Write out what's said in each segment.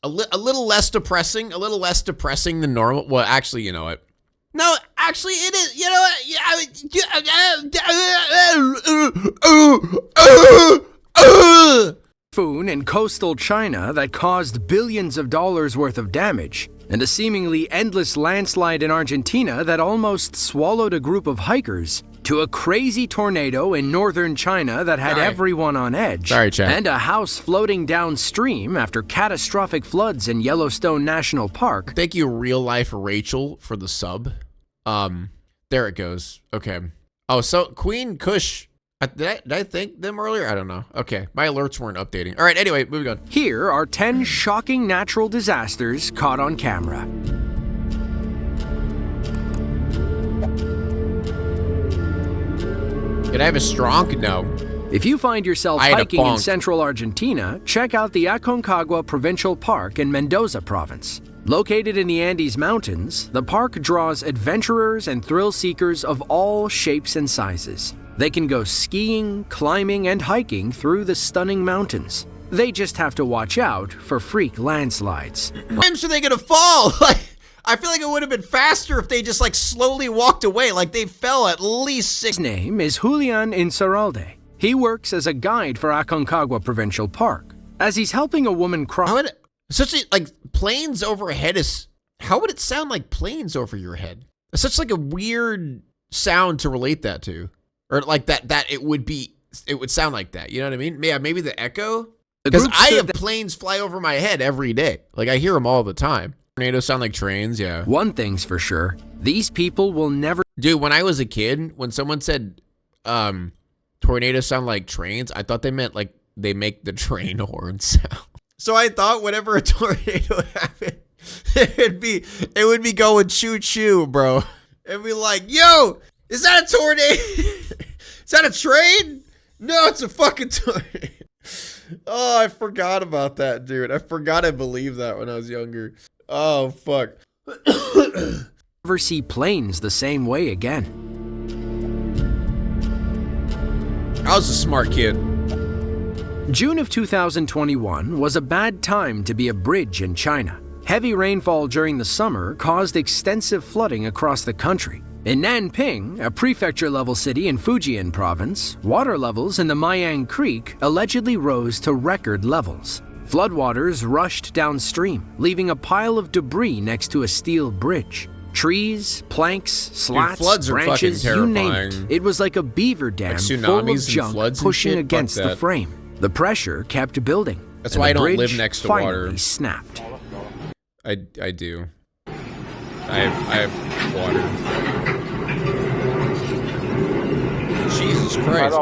a little less depressing, than normal. Well, actually, you know what? No, actually, it is. You know what? Typhoon in coastal China that caused billions of dollars worth of damage, and a seemingly endless landslide in Argentina that almost swallowed a group of hikers, to a crazy tornado in northern China that had everyone on edge, and a house floating downstream after catastrophic floods in Yellowstone National Park. Thank you, real life Rachel, for the sub. There it goes. Okay. Oh, so Queen Kush. Did I thank them earlier? I don't know. Okay, my alerts weren't updating. All right, anyway, moving on. Here are 10 shocking natural disasters caught on camera. Did I have a strong? No. If you find yourself hiking in central Argentina, check out the Aconcagua Provincial Park in Mendoza Province. Located in the Andes Mountains, the park draws adventurers and thrill seekers of all shapes and sizes. They can go skiing, climbing, and hiking through the stunning mountains. They just have to watch out for freak landslides. Times are they gonna fall? I feel like it would have been faster if they just slowly walked away, like they fell at least 6. His name is Julian Insaurralde. He works as a guide for Aconcagua Provincial Park. As he's helping a woman cross... Especially, planes overhead is... How would it sound like planes over your head? It's such a weird sound to relate that to. Or that it would sound like that. You know what I mean? Yeah, maybe the echo. Because I have planes fly over my head every day. I hear them all the time. Tornadoes sound like trains, yeah. One thing's for sure, these people will never... Dude, when I was a kid, when someone said tornadoes sound like trains, I thought they meant they make the train horn sound. So I thought whenever a tornado happened, it would be going choo-choo, bro. It'd be like, yo, is that a tornado? Is that a train? No, it's a fucking tornado. Oh, I forgot about that, dude. I forgot I believed that when I was younger. Oh, fuck. Never see planes the same way again. I was a smart kid. June of 2021 was a bad time to be a bridge in China. Heavy rainfall during the summer caused extensive flooding across the country. In Nanping, a prefecture-level city in Fujian province, water levels in the Mayang Creek allegedly rose to record levels. Floodwaters rushed downstream, leaving a pile of debris next to a steel bridge. Trees, planks, slats, branches, you name it. It was like a beaver dam full of junk pushing against the frame. The pressure kept building. That's why I don't live next to water. Finally snapped. I do. I have water. Jesus Christ.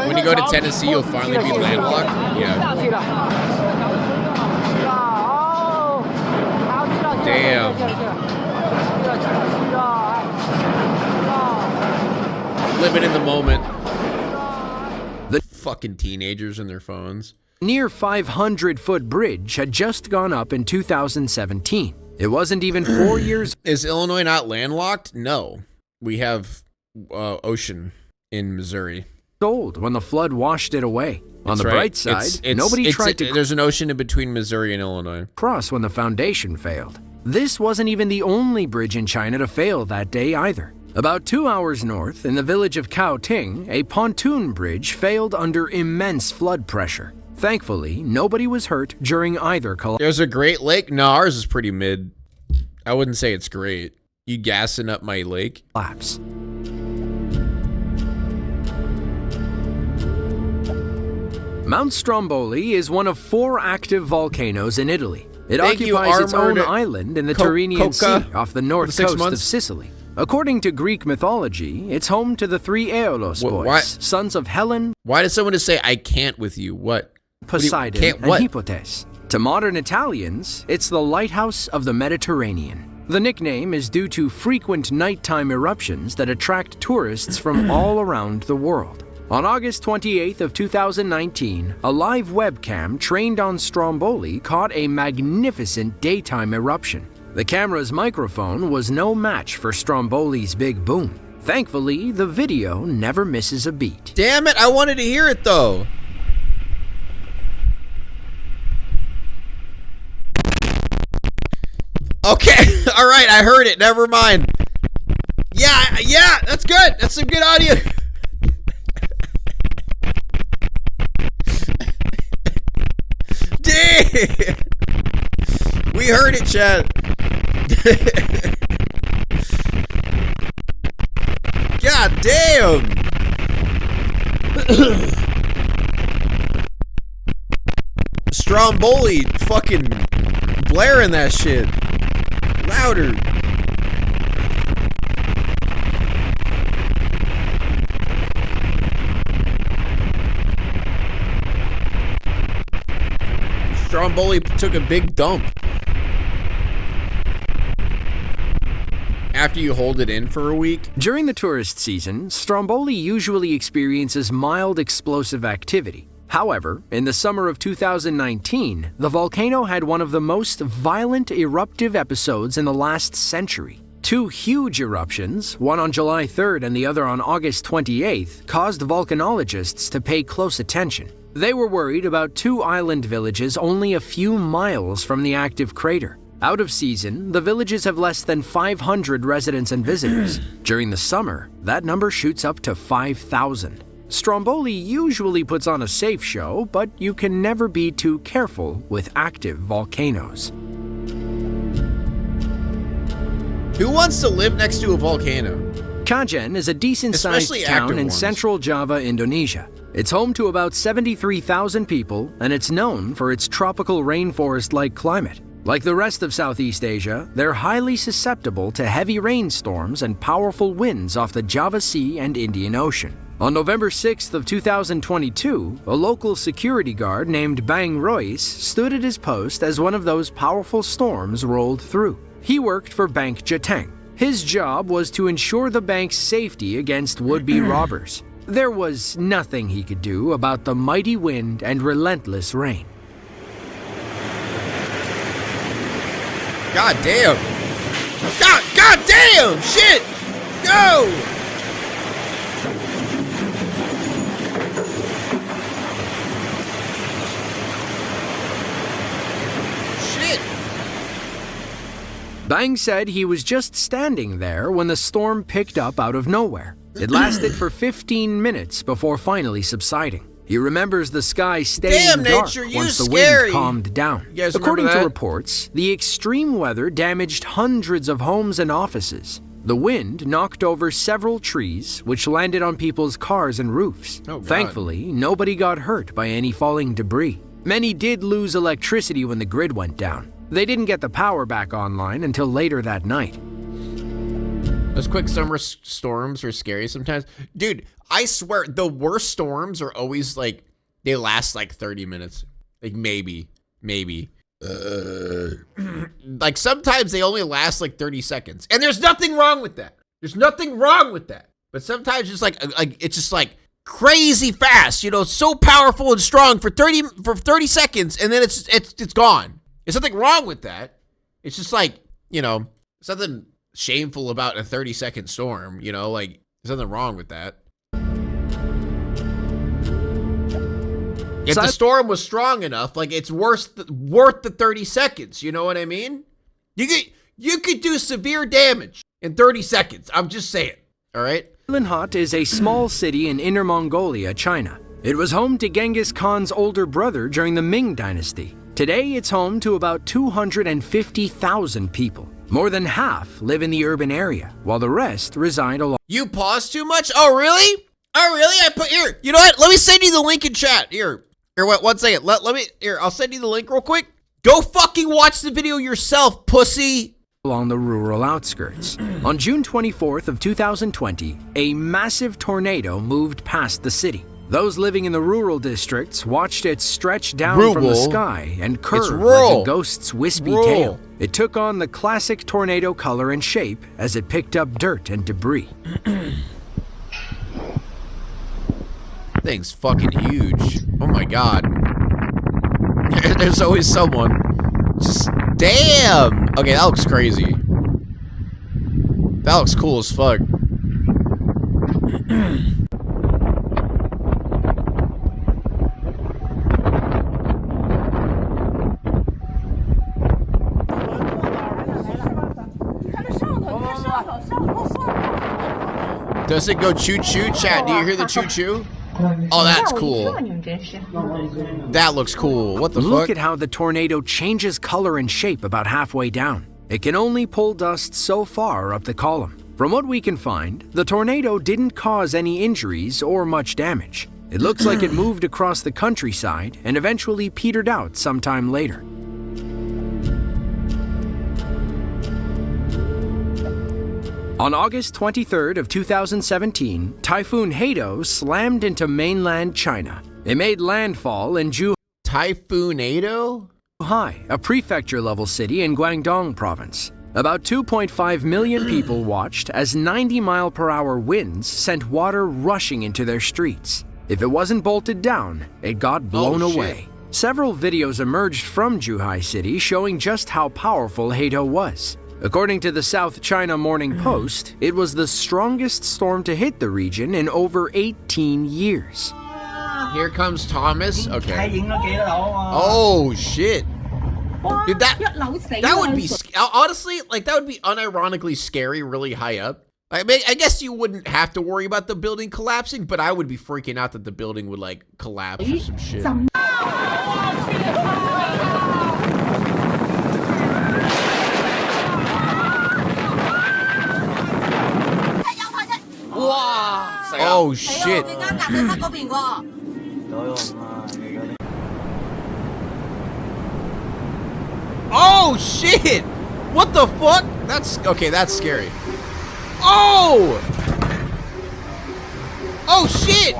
When you go to Tennessee, you'll finally be landlocked. Yeah. Damn. Living in the moment. The fucking teenagers and their phones. Near 500-foot bridge had just gone up in 2017. It wasn't even 4 years. Is Illinois not landlocked? No. We have ocean in Missouri. Old when the flood washed it away. On the bright side, nobody tried to... There's an ocean in between Missouri and Illinois. Cross when the foundation failed. This wasn't even the only bridge in China to fail that day either. About 2 hours north, in the village of Caoting, a pontoon bridge failed under immense flood pressure. Thankfully, nobody was hurt during either collapse. There's a Great Lake? No, ours is pretty mid. I wouldn't say it's great. You gassing up my lake? Collapse. Mount Stromboli is one of 4 active volcanoes in Italy. It occupies its own island in the Tyrrhenian Sea off the north coast of Sicily. According to Greek mythology, it's home to the 3 Aeolus boys, sons of Helen. Why does someone just say, I can't with you? What? Poseidon and Hippotes. To modern Italians, it's the lighthouse of the Mediterranean. The nickname is due to frequent nighttime eruptions that attract tourists from all around the world. On August 28th of 2019, a live webcam trained on Stromboli caught a magnificent daytime eruption. The camera's microphone was no match for Stromboli's big boom. Thankfully, the video never misses a beat. Damn it, I wanted to hear it though. Okay, all right, I heard it. Never mind. Yeah, that's good. That's some good audio. Damn. We heard it, Chad. God damn. Stromboli fucking blaring that shit. Louder. Stromboli took a big dump. After you hold it in for a week? During the tourist season, Stromboli usually experiences mild explosive activity. However, in the summer of 2019, the volcano had one of the most violent eruptive episodes in the last century. Two huge eruptions, one on July 3rd and the other on August 28th, caused volcanologists to pay close attention. They were worried about two island villages only a few miles from the active crater. Out of season, the villages have less than 500 residents and visitors. During the summer, that number shoots up to 5,000. Stromboli usually puts on a safe show, but you can never be too careful with active volcanoes. Who wants to live next to a volcano? Kajen is a decent-sized town in central Java, Indonesia. It's home to about 73,000 people, and it's known for its tropical rainforest-like climate. Like the rest of Southeast Asia, they're highly susceptible to heavy rainstorms and powerful winds off the Java Sea and Indian Ocean. On November 6th of 2022, a local security guard named Bang Royce stood at his post as one of those powerful storms rolled through. He worked for Bank Jateng. His job was to ensure the bank's safety against would-be robbers. There was nothing he could do about the mighty wind and relentless rain. God damn. God damn! Shit! Go! Shit! Bang said he was just standing there when the storm picked up out of nowhere. It lasted for 15 minutes before finally subsiding. He remembers the sky staying dark once the wind calmed down. According to reports, the extreme weather damaged hundreds of homes and offices. The wind knocked over several trees, which landed on people's cars and roofs. Thankfully, nobody got hurt by any falling debris. Many did lose electricity when the grid went down. They didn't get the power back online until later that night. Those quick summer storms are scary sometimes. Dude, I swear, the worst storms are always like, they last like 30 minutes. Like maybe. Like sometimes they only last like 30 seconds. And there's nothing wrong with that. But sometimes it's just like crazy fast, you know, so powerful and strong for 30 seconds, and then it's gone. There's nothing wrong with that. It's just like, you know, something shameful about a 30-second storm, you know, like there's nothing wrong with that. If the storm was strong enough, like it's worth the 30 seconds, you know what I mean? You could do severe damage in 30 seconds. I'm just saying, all right? Ilanhat is a small city in Inner Mongolia, China. It was home to Genghis Khan's older brother during the Ming Dynasty. Today, it's home to about 250,000 people. More than half live in the urban area, while the rest reside along. You pause too much? Oh, really? I put here. You know what? Let me send you the link in chat. Here, wait, one second. Let me, here, I'll send you the link real quick. Go fucking watch the video yourself, pussy. Along the rural outskirts. On June 24th of 2020, a massive tornado moved past the city. Those living in the rural districts watched it stretch down from the sky and curve like a ghost's wispy tail. It took on the classic tornado color and shape as it picked up dirt and debris. Thing's fucking huge. Oh my god. There's always someone. Just damn. Okay, that looks crazy. That looks cool as fuck. Does it go choo-choo, chat? Do you hear the choo-choo? Oh, that's cool. That looks cool. What the fuck? Look at how the tornado changes color and shape about halfway down. It can only pull dust so far up the column. From what we can find, the tornado didn't cause any injuries or much damage. It looks like it moved across the countryside and eventually petered out sometime later. On August 23rd of 2017, Typhoon Hato slammed into mainland China. It made landfall in Typhoonado? Zhuhai, a prefecture-level city in Guangdong province. About 2.5 million people watched as 90-mile-per-hour winds sent water rushing into their streets. If it wasn't bolted down, it got blown away. Several videos emerged from Zhuhai City showing just how powerful Hato was. According to the South China Morning Post, it was the strongest storm to hit the region in over 18 years. Here comes Thomas. Okay. Oh shit. Dude, that would be honestly, like, that would be unironically scary really high up. I mean, I guess you wouldn't have to worry about the building collapsing, but I would be freaking out that the building would like collapse or some shit. Oh shit. Oh shit! What the fuck? That's okay, that's scary. Oh! Oh shit!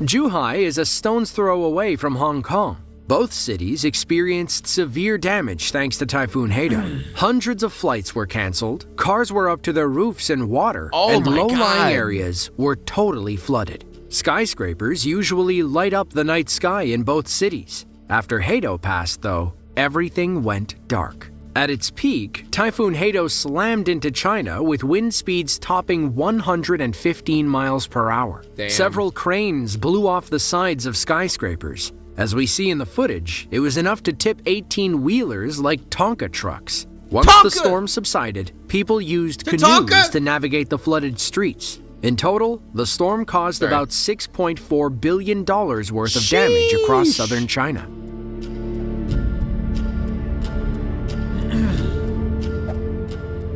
Zhuhai is a stone's throw away from Hong Kong. Both cities experienced severe damage thanks to Typhoon Hato. Hundreds of flights were canceled, cars were up to their roofs in water, and low-lying areas were totally flooded. Skyscrapers usually light up the night sky in both cities. After Hato passed, though, everything went dark. At its peak, Typhoon Hato slammed into China with wind speeds topping 115 miles per hour. Damn. Several cranes blew off the sides of skyscrapers. As we see in the footage, it was enough to tip 18-wheelers like Tonka trucks. Once the storm subsided, people used canoes to navigate the flooded streets. In total, the storm caused about $6.4 billion worth of damage across southern China.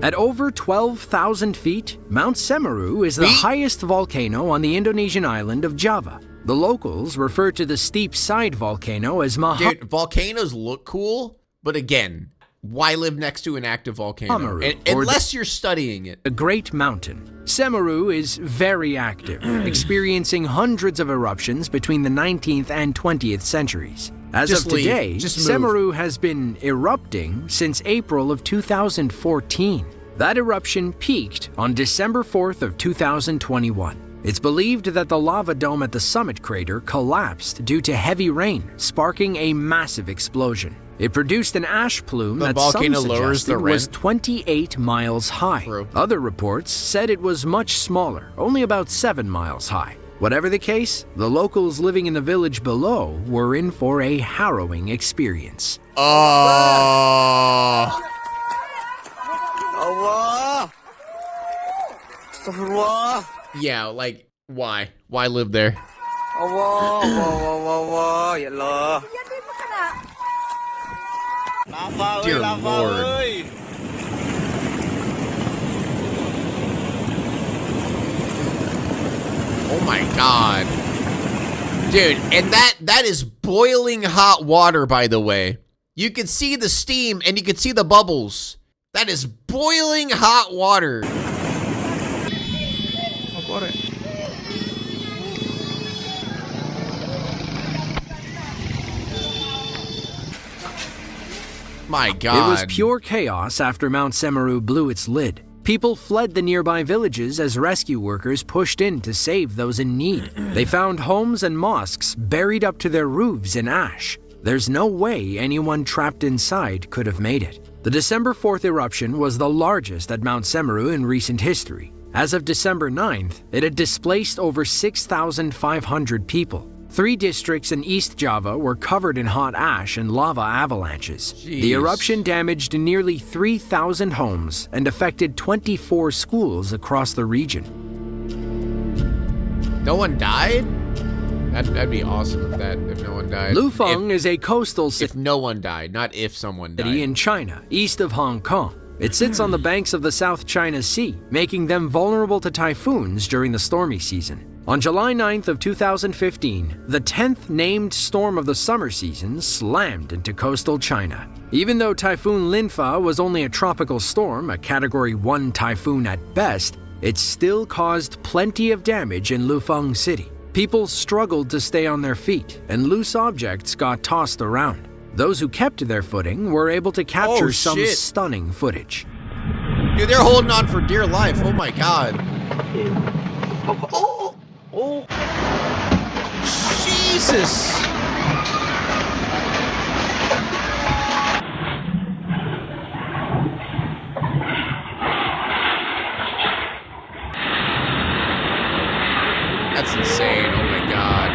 At over 12,000 feet, Mount Semeru is the highest volcano on the Indonesian island of Java. The locals refer to the steep side volcano as Dude, volcanoes look cool, but again, why live next to an active volcano? Unless you're studying it. A great mountain. Semeru is very active, experiencing hundreds of eruptions between the 19th and 20th centuries. As of today, Semeru has been erupting since April of 2014. That eruption peaked on December 4th of 2021. It's believed that the lava dome at the summit crater collapsed due to heavy rain, sparking a massive explosion. It produced an ash plume that some suggested was 28 miles high. Other reports said it was much smaller, only about 7 miles high. Whatever the case, the locals living in the village below were in for a harrowing experience. Yeah, like, why? Why live there? Dear Lord. Oh my god. Dude, and that is boiling hot water, by the way. You can see the steam and you can see the bubbles. That is boiling hot water. My god. It was pure chaos after Mount Semeru blew its lid. People fled the nearby villages as rescue workers pushed in to save those in need. They found homes and mosques buried up to their roofs in ash. There's no way anyone trapped inside could have made it. The December 4th eruption was the largest at Mount Semeru in recent history. As of December 9th, it had displaced over 6,500 people. 3 districts in East Java were covered in hot ash and lava avalanches. Jeez. The eruption damaged nearly 3,000 homes and affected 24 schools across the region. No one died? That'd be awesome if no one died. Lufeng is a coastal If city no one died, not if someone died. in China, east of Hong Kong. It sits on the banks of the South China Sea, making them vulnerable to typhoons during the stormy season. On July 9th of 2015, the 10th named storm of the summer season slammed into coastal China. Even though Typhoon Linfa was only a tropical storm, a Category 1 typhoon at best, it still caused plenty of damage in Lufeng City. People struggled to stay on their feet, and loose objects got tossed around. Those who kept their footing were able to capture some stunning footage. Dude, they're holding on for dear life. Oh my god. Oh. Jesus. That's insane. Oh my god.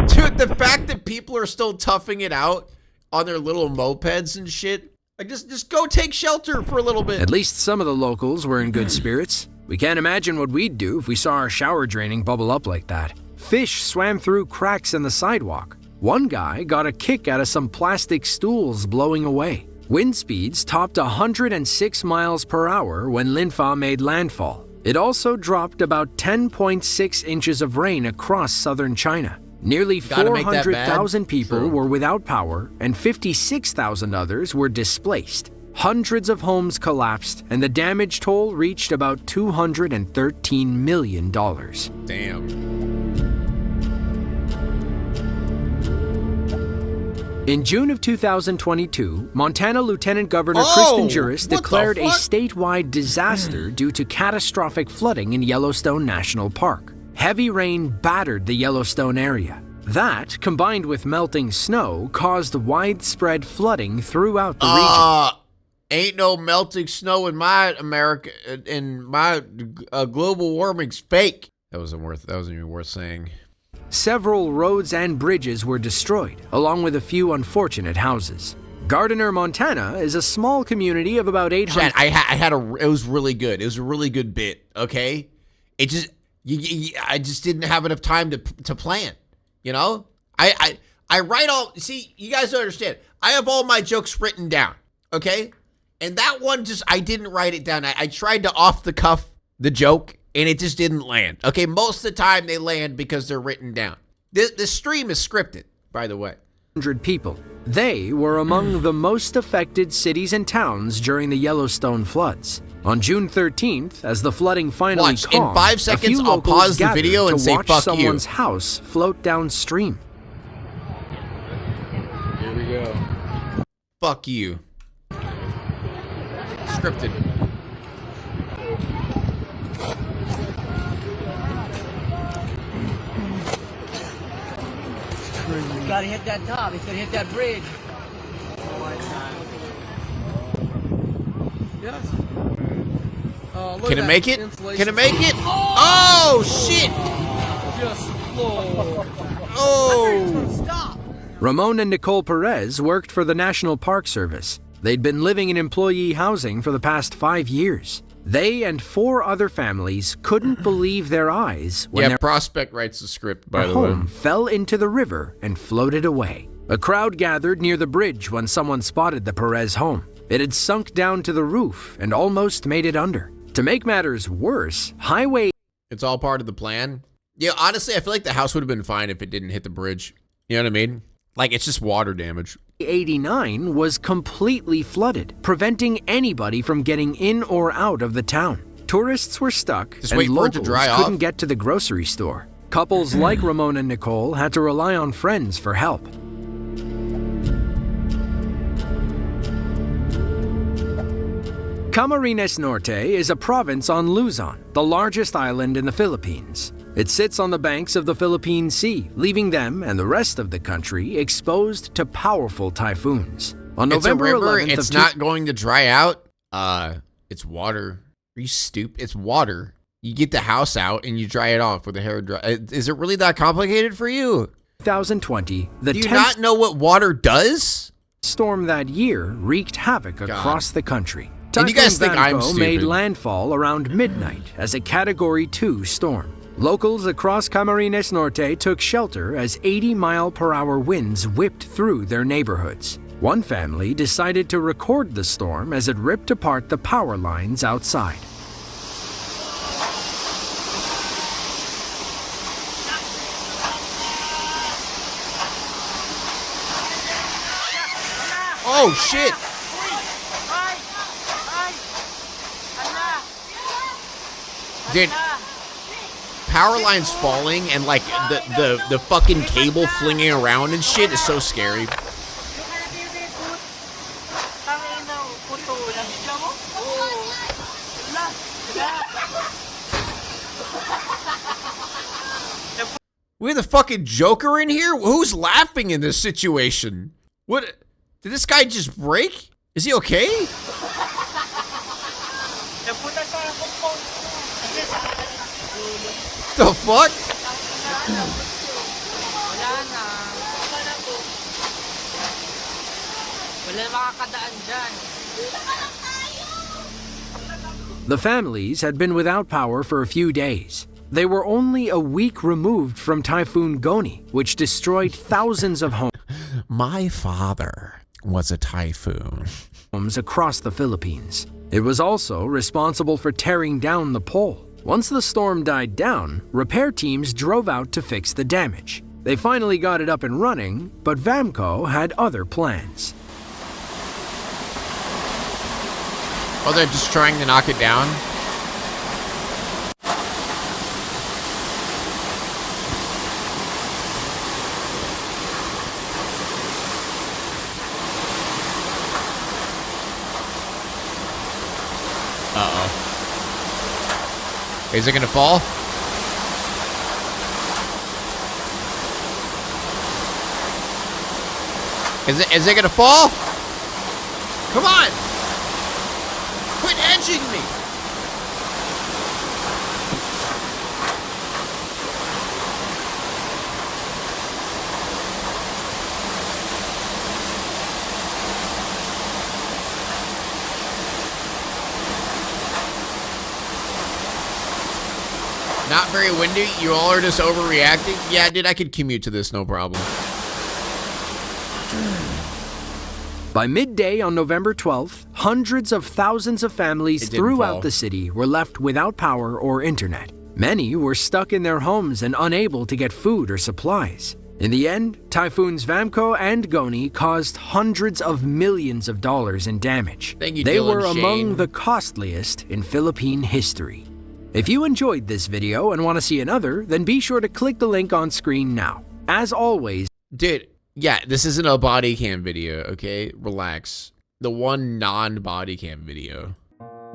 Dude, the fact that people are still toughing it out on their little mopeds and shit. Like, just go take shelter for a little bit. At least some of the locals were in good spirits. We can't imagine what we'd do if we saw our shower draining bubble up like that. Fish swam through cracks in the sidewalk. One guy got a kick out of some plastic stools blowing away. Wind speeds topped 106 miles per hour when Linfa made landfall. It also dropped about 10.6 inches of rain across southern China. Nearly 400,000 people were without power and 56,000 others were displaced. Hundreds of homes collapsed and the damage toll reached about $213 million. Damn. In June of 2022, Montana Lieutenant Governor Kristen Juras declared a statewide disaster due to catastrophic flooding in Yellowstone National Park. Heavy rain battered the Yellowstone area. That, combined with melting snow, caused widespread flooding throughout the region. Ain't no melting snow in my America, in my global warming's fake. That wasn't even worth saying. Several roads and bridges were destroyed, along with a few unfortunate houses. Gardiner, Montana is a small community of about 800. Chad, it was really good. It was a really good bit, okay? It just, I just didn't have enough time to plan, you know? I write all, see, you guys don't understand. I have all my jokes written down, okay? And that one just, I didn't write it down. I tried to off the cuff the joke, and it just didn't land. Okay, most of the time they land because they're written down. This stream is scripted, by the way. 100 people. They were among the most affected cities and towns during the Yellowstone floods. On June 13th, as the flooding finally calmed, in 5 seconds, I'll pause the video and say, fuck you. watch someone's house float downstream. Here we go. Fuck you. Scripted. He's gotta hit that top. He's gonna hit that bridge. Yes. Can it make it? Can it make it? Oh, shit! Just floor. Oh! Stop! Ramon and Nicole Perez worked for the National Park Service. They'd been living in employee housing for the past 5 years. They and 4 other families couldn't believe their eyes when their Prospect writes the script, by the home way. fell into the river and floated away. A crowd gathered near the bridge when someone spotted the Perez home. It had sunk down to the roof and almost made it under. To make matters worse, Highway It's all part of the plan. Yeah, honestly, I feel like the house would have been fine if it didn't hit the bridge. You know what I mean? Like, it's just water damage. 89 was completely flooded, preventing anybody from getting in or out of the town. Tourists were stuck, Just and wait for it to locals dry couldn't off. get to the grocery store. Couples like Ramon and Nicole had to rely on friends for help. Camarines Norte is a province on Luzon, the largest island in the Philippines. It sits on the banks of the Philippine Sea, leaving them and the rest of the country exposed to powerful typhoons. On November 11th, it's not going to dry out. It's water. Are you stupid? It's water. You get the house out and you dry it off with a hair dryer. Is it really that complicated for you? 2020, the Do you not know what water does? Storm that year wreaked havoc across the country. And you guys think I'm Typhoon stupid? made landfall around midnight as a Category 2 storm. Locals across Camarines Norte took shelter as 80-mile-per-hour winds whipped through their neighborhoods. One family decided to record the storm as it ripped apart the power lines outside. Oh, shit. Dude, power lines falling and like the fucking cable flinging around and shit is so scary. We have the fucking Joker in here? Who's laughing in this situation? What? Did this guy just break? Is he okay? The fuck? The families had been without power for a few days. They were only a week removed from Typhoon Goni, which destroyed thousands of homes. My father was a typhoon. Across the Philippines. It was also responsible for tearing down the pole. Once the storm died down, repair teams drove out to fix the damage. They finally got it up and running, but Vamco had other plans. Oh, they're just trying to knock it down? Uh-oh. Is it gonna fall? Is it gonna fall? Come on! Quit edging me! Not very windy? You all are just overreacting? Yeah, dude, I could commute to this, no problem. By midday on November 12th, hundreds of thousands of families throughout the city were left without power or internet. Many were stuck in their homes and unable to get food or supplies. In the end, typhoons Vamco and Goni caused hundreds of millions of dollars in damage. Thank you, they Dylan were Shane. among the costliest in Philippine history. If you enjoyed this video and want to see another, then be sure to click the link on screen now. As always, dude, yeah, this isn't a body cam video, okay? Relax. The one non-body cam video.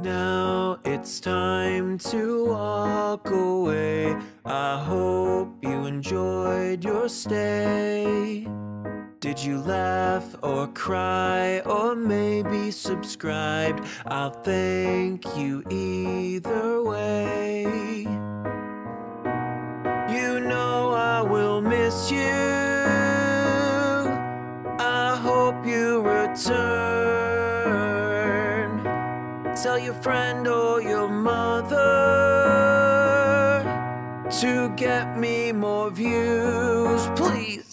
Now it's time to walk away. I hope you enjoyed your stay. Did you laugh or cry or maybe subscribed? I'll thank you either way. You know I will miss you. I hope you return. Tell your friend or your mother to get me more views, please.